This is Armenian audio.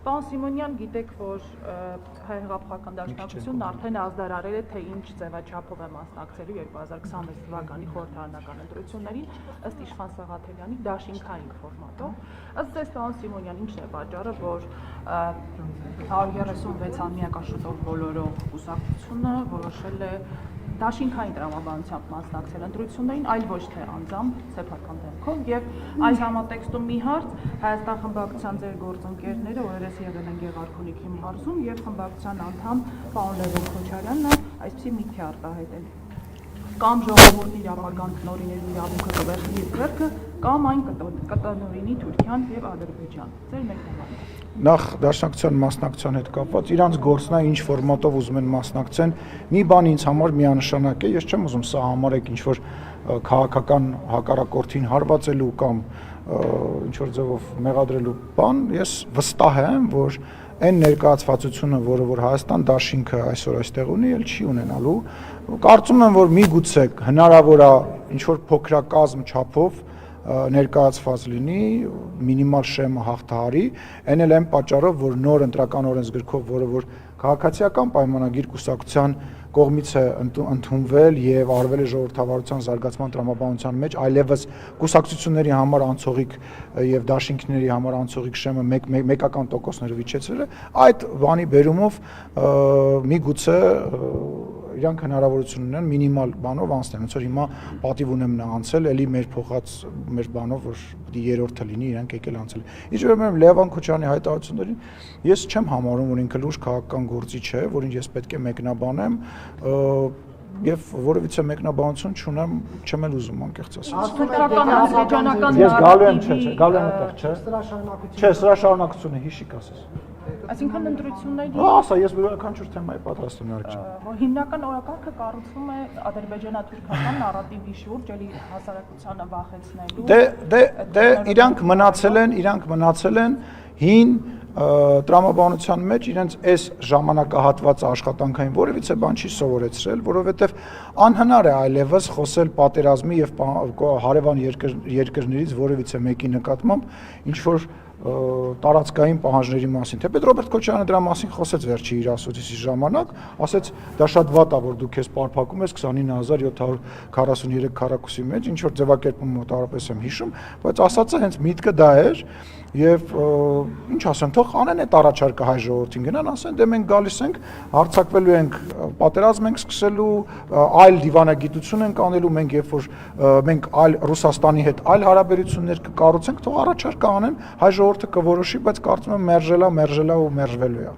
Պարոն Սիմոնյան, գիտեք, որ հայ հեղափոխական դաշնակցությունն արդեն ազդարարել է, թե ինչ ձևաչափով է մասնակցելու 2026 թվականի խորհրդարանական ընտրություններին, ըստ Իշխան Սաղաթելյանի դաշինքային ֆորմատով։ Ըստ ձեզ, պարոն Սիմոնյան, ինչն է պատճառը, որ 136-ամյա շուտով բոլորող կուսակցությունը որոշել է դաշինքային տրամաբանությամբ մասնակցել ընտրություններին, այլ ոչ թե անձամբ, սեփական դեմքով, եւ այս համատեքստում մի հարց Հայաստան խմբակցության ձեր գործընկերները օրերս եղել են Գեղարքունիքի մարզում եւ խմբակցության անդամ պարոն Լևոն Քոչարյանն այսպիսի միտք է արտահայտել. կամ ժողովուրդն իր ապագան կնորինելու իրավունքը կվերցնի իր ձեռքը, կամ այն կտնօրինի Թուրքիան եւ Ադրբեջան։ Ձեր մեկնաբանը։ Նախ դաշնակցության մասնակցության հետ կապված իրանց գործն է ինչ ֆորմատով ուզում են մասնակցեն, մի բան ինձ համար միանշանակ է, ես չեմ ուզում սա համարեք ինչ որ քաղաքական հակառակորդին հարվածելու կամ ինչ որ ձևով մեղադրելու բան, ես վստահ եմ, որ այն ներկայացվածությունը, որը որ Հայաստան դաշինքը այսօր այստեղ ունի, էլ չի ունենալու։ Կարծում եմ, որ միգուցե հնարավոր է ինչ որ փոքրակազմ չափով ներկայացված լինի, մինիմալ շեմը հաղթահարի, այն էլ այն պատճառով, որ նոր ընտրական օրենսգրքով, որը որ քաղաքացիական պայմանագիր կուսակցության կողմից է ընդունվել եւ արվել է ժողովրդավարության զարգացման տրամաբանության մեջ, այլևս կուսակցությունների համար անցողիկ եւ դաշինքների համար անցողիկ շեմը մեկական տոկոսներով իջեցրել է, այդ բանի բերումով միգուցե իրանք հնարավորություն ունեն մինիմալ բանով անցնել, ոնց որ հիմա պատիվ ունեմ նա անցել, էլի մեր փոխած մեր բանով, որ պիտի երրորդը լինի, իրանք եկել անցել։ Ինչ վերաբերում Լևոն Քոչարյանի հայտարարություններին, ես չեմ համարում, որ ինքը լուրջ քաղաքական գործիչ է, որին ես պետք է մեկնաբանեմ, եւ որովհետեւ մեկնաբանություն չունեմ, չեմ էլ ուզում անկեղծ ասած։ Ես գալու եմ, գալու եմ այդտեղ, չէ, սրա շարունակությունը հիշիկ ասես։ Այսինքն ընտրությունների ասա, ես յուրաքանչյուր թեմայի պատրաստ եմ իհարկե։ Հիմնական օրակարգը կառուցվում է ադրբեջանա-թուրքական նարատիվի շուրջ, էլի հասարակությանը վախեցնելու։ Դե իրանք մնացել են հին տրամաբանության մեջ իրենց այս ժամանակահատվածը աշխատանքային որևիցե բան չի սովորեցրել, որովհետև անհնար է այլևս խոսել պատերազմի եւ հարևան երկրներից որևիցե մեկի նկատմամբ ինչ որ տարածքային պահանջների մասին։ Թեպետ Ռոբերտ Քոչարյանը դրա մասին խոսեց վերջի իր ասոցիացիի ժամանակ, ասեց դա շատ վատ է, որ դու քեզ պարփակում ես 29743 քառակուսի մեջ, ինչ որ ձևակերպում մոտավորապես եմ հիշում, բայց ասածը հենց միտքը դա էր եւ ինչ ասեմ, թող անեն այդ առաջարկը հայ ժողովրդին գնան, ասեն դե մենք գալիս ենք, հարձակվելու ենք, պատերազմ ենք սկսելու, այլ դիվանագիտություն ենք անելու, մենք երբ որ մենք այլ Ռուսաստանի հետ այլ հարաբերություններ կկառուցենք, թող առաջարկը անեն, հայ ժողովուրդը կորոշի, բայց կարծում եմ մերժելա ու մերժվելու է։